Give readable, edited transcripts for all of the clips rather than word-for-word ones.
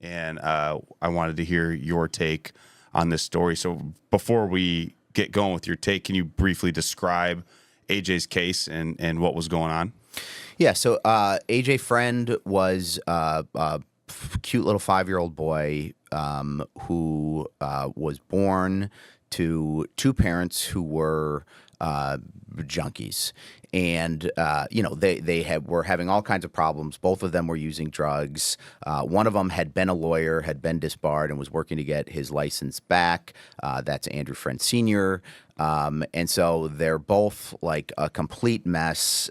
and I wanted to hear your take on this story. So before we get going with your take, can you briefly describe AJ's case and what was going on? Yeah, so AJ Friend was a cute little 5-year-old boy who was born to two parents who were junkies. And, they were having all kinds of problems. Both of them were using drugs. One of them had been a lawyer, had been disbarred, and was working to get his license back. That's Andrew Friend Sr. And so they're both like a complete mess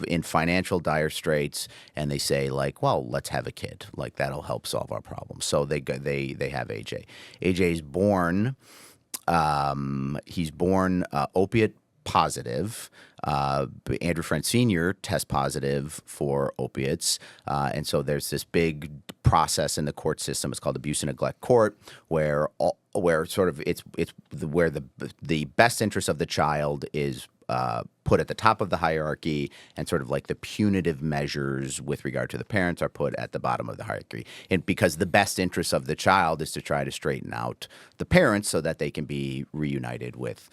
in financial dire straits. And they say, like, well, let's have a kid. Like, that'll help solve our problems. So they have AJ. AJ's born. He's born opiate positive. Andrew Friend Sr. tests positive for opiates, and so there's this big process in the court system. It's called abuse and neglect court, where sort of it's where the best interest of the child is put at the top of the hierarchy, and sort of like the punitive measures with regard to the parents are put at the bottom of the hierarchy. And because the best interest of the child is to try to straighten out the parents so that they can be reunited with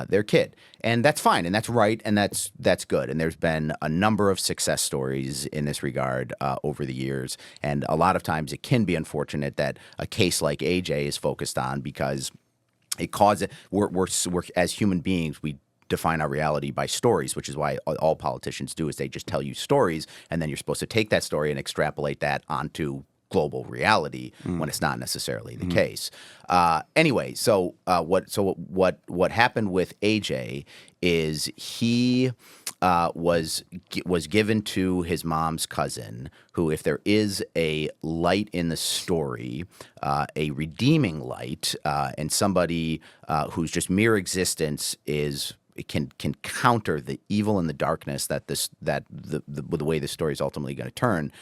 their kid. And that's fine, and that's right, and that's good. And there's been a number of success stories in this regard over the years. And a lot of times it can be unfortunate that a case like AJ is focused on, because it causes we're as human beings, we define our reality by stories, which is why all politicians do is they just tell you stories, and then you're supposed to take that story and extrapolate that onto global reality when it's not necessarily the case. Anyway, so what happened with AJ is he was given to his mom's cousin, who, if there is a light in the story, a redeeming light, and somebody whose just mere existence can counter the evil and the darkness that the way the story is ultimately going to turn.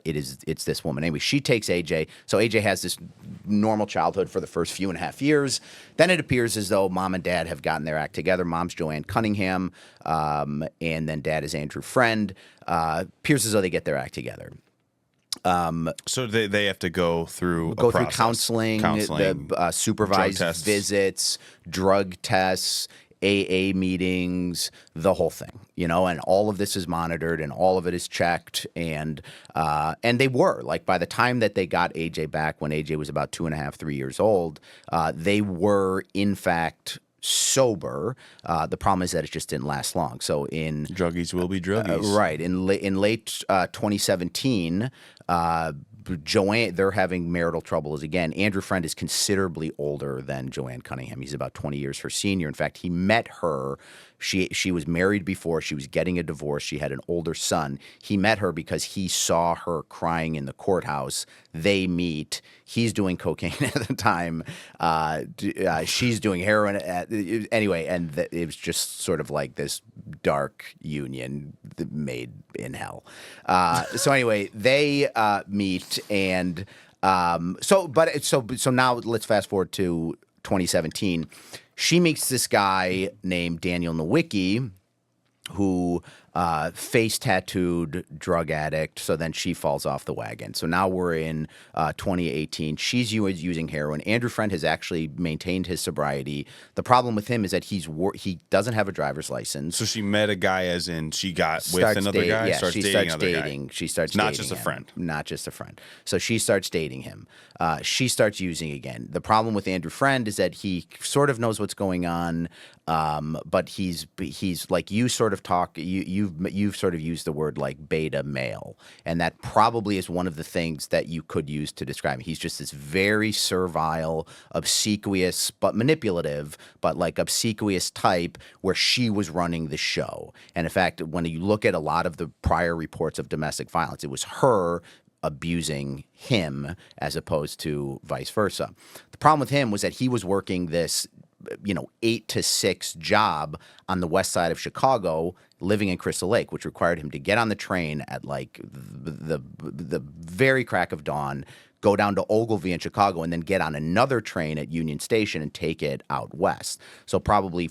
It's this woman. Anyway, she takes AJ. So AJ has this normal childhood for the first few and a half years. Then it appears as though mom and dad have gotten their act together. Mom's Joanne Cunningham, and then dad is Andrew Friend. Appears as though they get their act together. So they have to go through counseling, the supervised visits, drug tests, AA meetings, the whole thing, and all of this is monitored and all of it is checked. And they were, like, by the time that they got AJ back, when AJ was about 2.5, 3 years old, they were in fact sober. The problem is that it just didn't last long. So druggies will be druggies. Right. In late 2017, Joanne, they're having marital troubles again. Andrew Friend is considerably older than Joanne Cunningham. He's about 20 years her senior. In fact, he met her. She was married before. She was getting a divorce. She had an older son. He met her because he saw her crying in the courthouse. They meet. He's doing cocaine at the time. She's doing heroin. Anyway, and it was just sort of like this dark union made in hell. So anyway, they meet, and so now let's fast forward to 2017. She meets this guy named Daniel Nowicki, who face tattooed drug addict. So then she falls off the wagon. So now we're in 2018. She's using heroin. Andrew Friend has actually maintained his sobriety. The problem with him is that he doesn't have a driver's license. So she met a guy, as in she got with another guy? Yeah, she starts dating. She starts not dating just a him. friend. Not just a friend. So she starts dating him. She starts using again. The problem with Andrew Friend is that he sort of knows what's going on, but he's like, you sort of talk. You've sort of used the word like beta male, and that probably is one of the things that you could use to describe him. He's just this very servile, obsequious, but manipulative, but like obsequious type, where she was running the show. And in fact, when you look at a lot of the prior reports of domestic violence, it was her abusing him as opposed to vice versa. The problem with him was that he was working this 8 to 6 job on the west side of Chicago, living in Crystal Lake, which required him to get on the train at like the very crack of dawn, go down to Ogilvy in Chicago, and then get on another train at Union Station and take it out west. So probably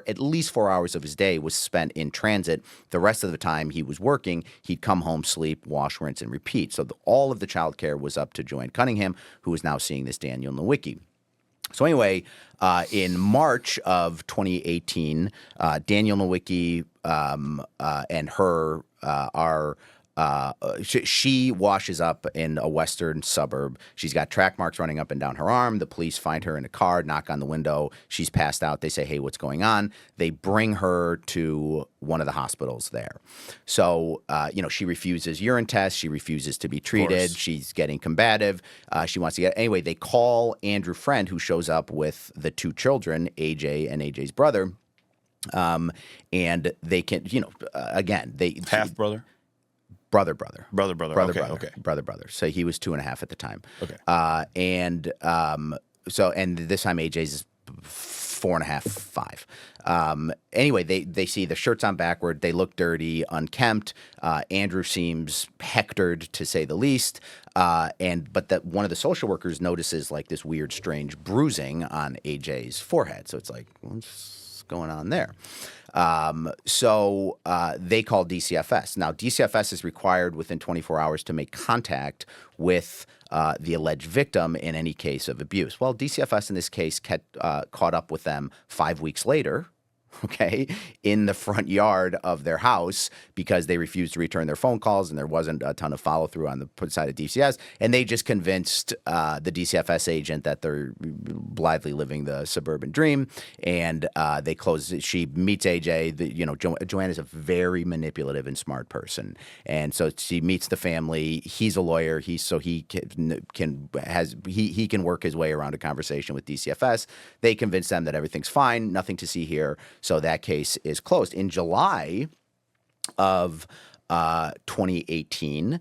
at least 4 hours of his day was spent in transit. The rest of the time he was working, he'd come home, sleep, wash, rinse, and repeat. So all of the child care was up to Joanne Cunningham, who was now seeing this Daniel Nowicki. So anyway, in March of 2018, Daniel Nowicki and her are she washes up in a western suburb. She's got track marks running up and down her arm. The police find her in a car, knock on the window. She's passed out. They say, hey, what's going on? They bring her to one of the hospitals there. So, she refuses urine tests. She refuses to be treated. She's getting combative. She wants to get – anyway, they call Andrew Friend, who shows up with the two children, AJ and AJ's brother. And they can, again, they – half-brother? Brother. Okay. So he was 2.5 at the time. Okay. And this time AJ's 4.5, 5. Anyway, they see the shirts on backward. They look dirty, unkempt. Andrew seems hectored, to say the least. But one of the social workers notices like this weird, strange bruising on AJ's forehead. So it's like, what's going on there? So they call DCFS. Now, DCFS is required within 24 hours to make contact with the alleged victim in any case of abuse. Well, DCFS in this case caught up with them 5 weeks later, okay, in the front yard of their house because they refused to return their phone calls and there wasn't a ton of follow through on the side of DCS. And they just convinced the DCFS agent that they're blithely living the suburban dream. And they close. She meets AJ. Joanne is a very manipulative and smart person. And so she meets the family. He's a lawyer. He can work his way around a conversation with DCFS. They convince them that everything's fine, nothing to see here. So that case is closed. In July of 2018,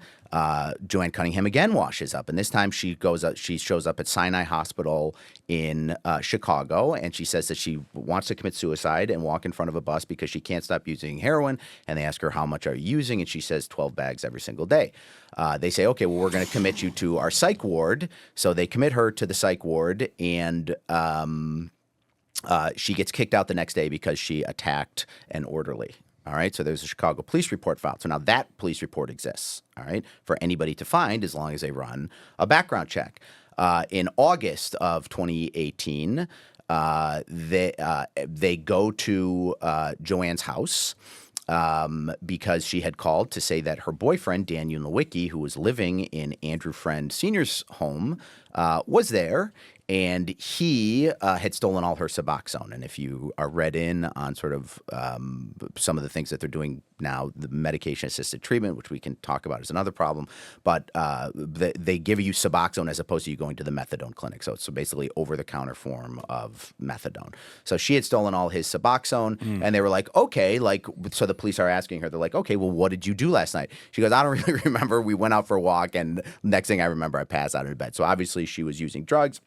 Joanne Cunningham again washes up, and this time she shows up at Sinai Hospital in Chicago, and she says that she wants to commit suicide and walk in front of a bus because she can't stop using heroin. And they ask her, how much are you using? And she says 12 bags every single day. They say, okay, well, we're going to commit you to our psych ward. So they commit her to the psych ward, and she gets kicked out the next day because she attacked an orderly. All right, so there's a Chicago police report filed. So now that police report exists, all right, for anybody to find as long as they run a background check. In August of 2018, they go to Joanne's house because she had called to say that her boyfriend, Daniel Nowicki, who was living in Andrew Friend Sr.'s home, was there. And he had stolen all her Suboxone. And if you are read in on sort of some of the things that they're doing now, the medication-assisted treatment, which we can talk about is another problem, but they give you Suboxone as opposed to you going to the methadone clinic. So it's basically over-the-counter form of methadone. So she had stolen all his Suboxone, and they were like, okay, so the police are asking her, they're like, okay, well, what did you do last night? She goes, I don't really remember. We went out for a walk, and next thing I remember, I passed out in bed. So obviously she was using drugs.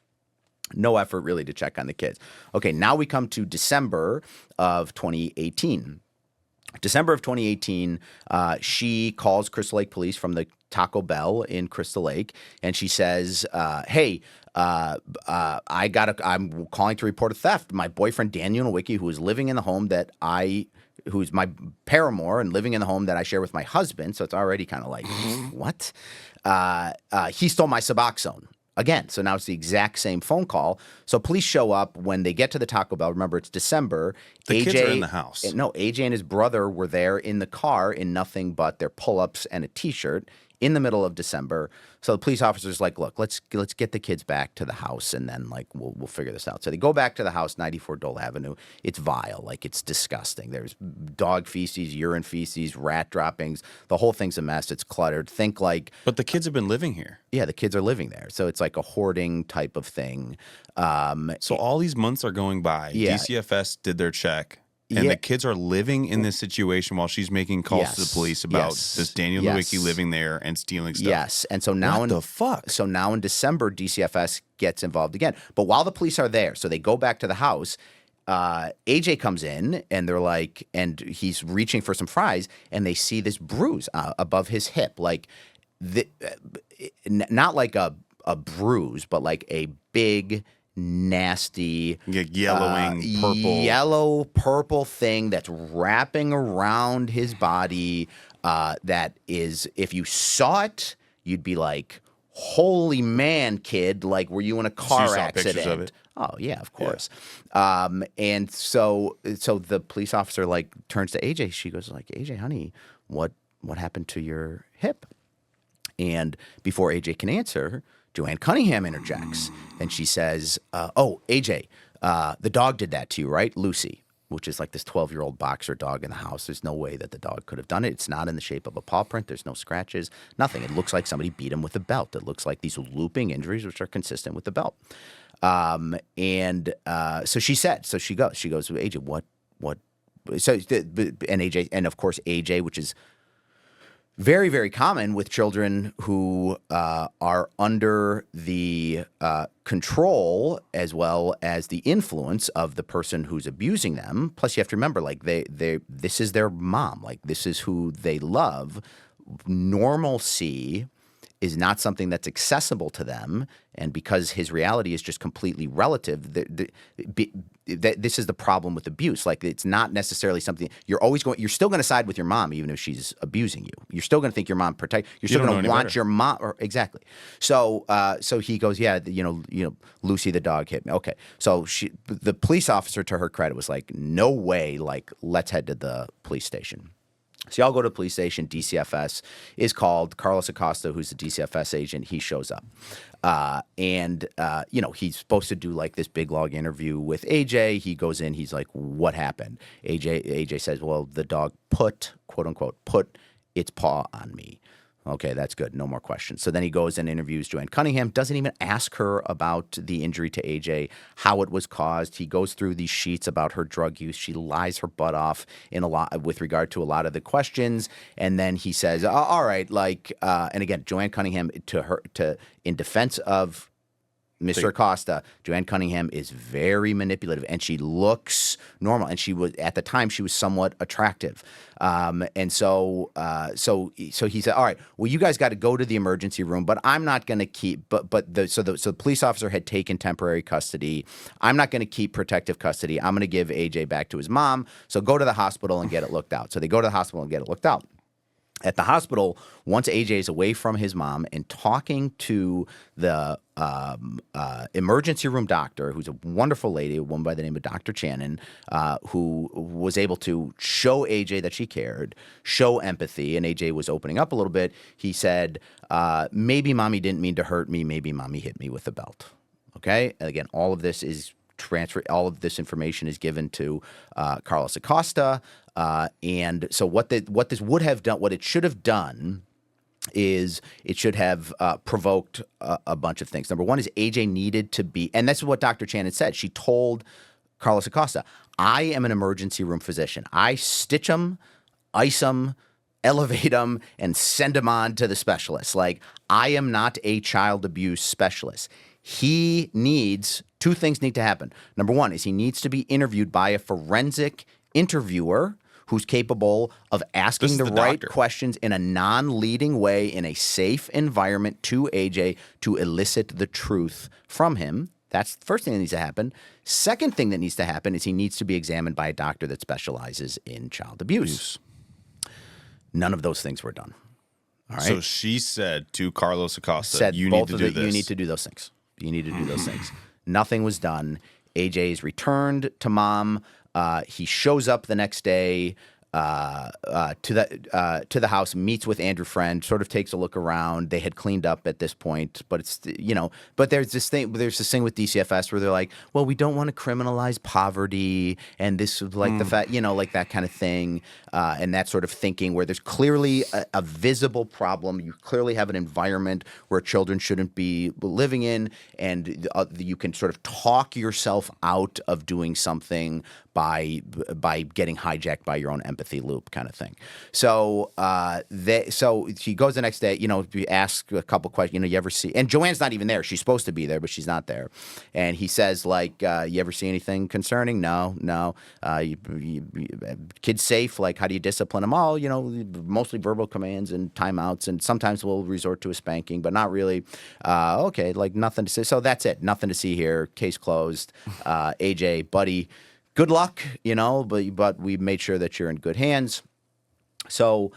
No effort really to check on the kids. Okay, now we come to December of 2018. December of 2018, she calls Crystal Lake Police from the Taco Bell in Crystal Lake, and she says, hey, I'm calling to report a theft. My boyfriend, Daniel Nowicki, who is living in the home who's my paramour and living in the home that I share with my husband, so it's already kind of like, what? He stole my Suboxone. Again, so now it's the exact same phone call. So police show up when they get to the Taco Bell. Remember, it's December. The kids are in the house. No, AJ and his brother were there in the car in nothing but their pull-ups and a T-shirt in the middle of December. So the police officer's like, look, let's get the kids back to the house, and then we'll figure this out. So they go back to the house, 94 Dole Avenue. It's vile, it's disgusting. There's dog feces, urine feces, rat droppings. The whole thing's a mess. It's cluttered. But the kids have been living here. Yeah, the kids are living there. So it's like a hoarding type of thing. So all these months are going by. Yeah. DCFS did their check. And the kids are living in this situation while she's making calls to the police about this Daniel Nowicki living there and stealing stuff. Yes, and so now what the fuck? So now in December, DCFS gets involved again. But while the police are there, so they go back to the house. AJ comes in, and they're like, and he's reaching for some fries, and they see this bruise above his hip, not like a bruise, but like a big nasty, Yellowing, purple. yellow purple thing that's wrapping around his body. That is, if you saw it, you'd be like, "Holy man, kid! Like, were you in a car accident?" Pictures of it? Oh yeah, of course. Yeah. And so the police officer like turns to AJ. She goes like, "AJ, honey, what happened to your hip?" And before AJ can answer, Joanne Cunningham interjects, and she says, "Oh, AJ, the dog did that to you, right? Lucy," which is like this 12-year-old boxer dog in the house. There's no way that the dog could have done it. It's not in the shape of a paw print. There's no scratches, nothing. It looks like somebody beat him with a belt. It looks like these looping injuries, which are consistent with the belt. So she said, so she goes, AJ, what? So, and AJ, and of course, AJ, which is very, very common with children who are under the control as well as the influence of the person who's abusing them. Plus, you have to remember, like this is their mom, like this is who they love. Normalcy is not something that's accessible to them, and because his reality is just completely relative, this is the problem with abuse. Like, it's not necessarily something you're still going to side with your mom even if she's abusing you. You're still going to think your mom you're still going to want your mom, exactly. So he goes, yeah, Lucy the dog hit me. Okay, so the police officer, to her credit, was like, no way, like, let's head to the police station. So y'all go to the police station. DCFS is called. Carlos Acosta, who's the DCFS agent, he shows up. He's supposed to do like this big long interview with AJ. He goes in. He's like, what happened? AJ says, well, the dog quote unquote, put its paw on me. Okay, that's good. No more questions. So then he goes and interviews Joanne Cunningham, doesn't even ask her about the injury to AJ, how it was caused. He goes through these sheets about her drug use. She lies her butt off with regard to a lot of the questions. And then he says, all right, like, and again, Joanne Cunningham, in defense of Mr. Acosta, Joanne Cunningham is very manipulative, and she looks normal. And at the time, she was somewhat attractive. So he said, all right, well, you guys got to go to the emergency room, but I'm not going to keep, so the police officer had taken temporary custody. I'm not going to keep protective custody. I'm going to give AJ back to his mom. So go to the hospital and get it looked out. So they go to the hospital and get it looked out. At the hospital, once AJ is away from his mom and talking to the emergency room doctor, who's a wonderful lady, a woman by the name of Dr. Channon, who was able to show AJ that she cared, show empathy, and AJ was opening up a little bit. He said, maybe mommy didn't mean to hurt me. Maybe mommy hit me with a belt. Okay? And again, all of this information is given to Carlos Acosta. And so what it should have done is it should have provoked a bunch of things. Number one is AJ needed to be, and that's what Dr. Channon said. She told Carlos Acosta, I am an emergency room physician. I stitch them, ice them, elevate them, and send them on to the specialist. Like, I am not a child abuse specialist. Two things need to happen. Number one is he needs to be interviewed by a forensic interviewer who's capable of asking the right questions in a non-leading way in a safe environment to AJ to elicit the truth from him. That's the first thing that needs to happen. Second thing that needs to happen is he needs to be examined by a doctor that specializes in child abuse. None of those things were done. All right. So she said to Carlos Acosta, you need to do this. You need to do those things. You need to do those things. Nothing was done. AJ is returned to mom. He shows up the next day to the house, meets with Andrew Friend, sort of takes a look around. They had cleaned up at this point, but but there's this thing with DCFS where they're like, well, we don't want to criminalize poverty, and this like the fact, like that kind of thing, and that sort of thinking where there's clearly a visible problem. You clearly have an environment where children shouldn't be living in, and you can sort of talk yourself out of doing something by getting hijacked by your own empathy. sympathy loop kind of thing. So so she goes the next day, you ask a couple questions, you ever see, and Joanne's not even there. She's supposed to be there, but she's not there. And he says, like, you ever see anything concerning? No. Kids safe? Like, how do you discipline them? All, mostly verbal commands and timeouts, and sometimes we'll resort to a spanking, but not really. Okay, like nothing to say. So that's it. Nothing to see here. Case closed. AJ, buddy, good luck, but we made sure that you're in good hands. So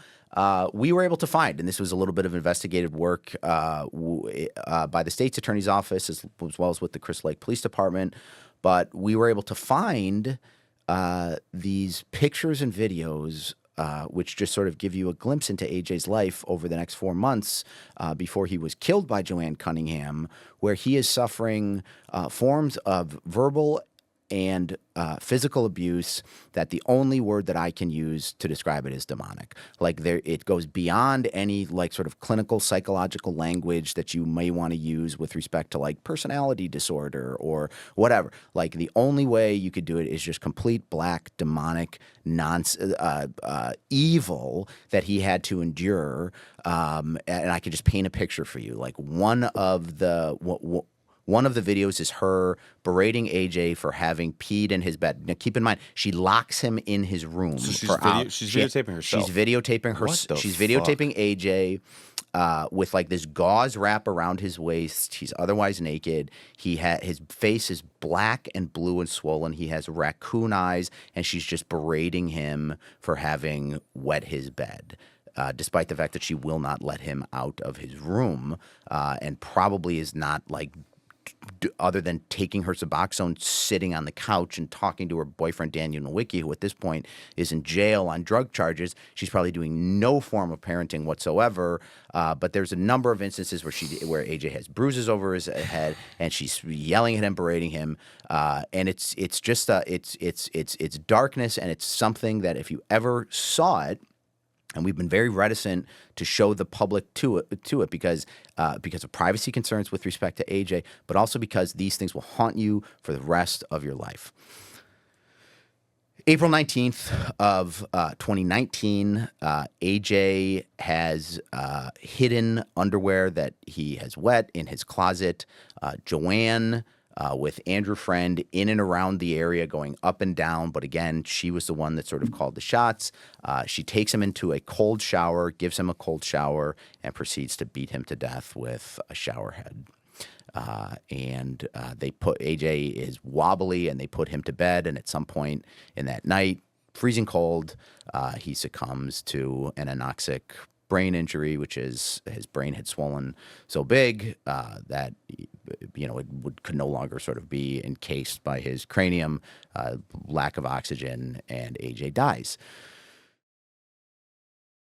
we were able to find, and this was a little bit of investigative work by the state's attorney's office as well as with the Crystal Lake Police Department, but we were able to find these pictures and videos which just sort of give you a glimpse into AJ's life over the next 4 months before he was killed by Joanne Cunningham, where he is suffering forms of verbal and physical abuse that the only word that I can use to describe it is demonic. Like it goes beyond any like sort of clinical psychological language that you may want to use with respect to like personality disorder or whatever. Like the only way you could do it is just complete black demonic evil that he had to endure. And I could just paint a picture for you. Like one of the videos is her berating AJ for having peed in his bed. Now, keep in mind, she locks him in his room for hours. She's videotaping herself. She's videotaping her. She's videotaping AJ with like this gauze wrap around his waist. He's otherwise naked. His face is black and blue and swollen. He has raccoon eyes, and she's just berating him for having wet his bed. Despite the fact that she will not let him out of his room, and probably is not like, other than taking her Suboxone, sitting on the couch and talking to her boyfriend Daniel Nowicki, who at this point is in jail on drug charges. She's probably doing no form of parenting whatsoever. But there's a number of instances where AJ has bruises over his head, and she's yelling at him, berating him, and it's just it's darkness, and it's something that if you ever saw it. And we've been very reticent to show the public to it because of privacy concerns with respect to AJ, but also because these things will haunt you for the rest of your life. April 19th of 2019, AJ has hidden underwear that he has wet in his closet. Joanne, with Andrew Friend in and around the area going up and down. But again, she was the one that sort of called the shots. She takes him into a cold shower, gives him a cold shower, and proceeds to beat him to death with a shower head. And AJ is wobbly, and they put him to bed. And at some point in that night, freezing cold, he succumbs to an anoxic brain injury, which is his brain had swollen so big that it could no longer sort of be encased by his cranium, lack of oxygen, and AJ dies.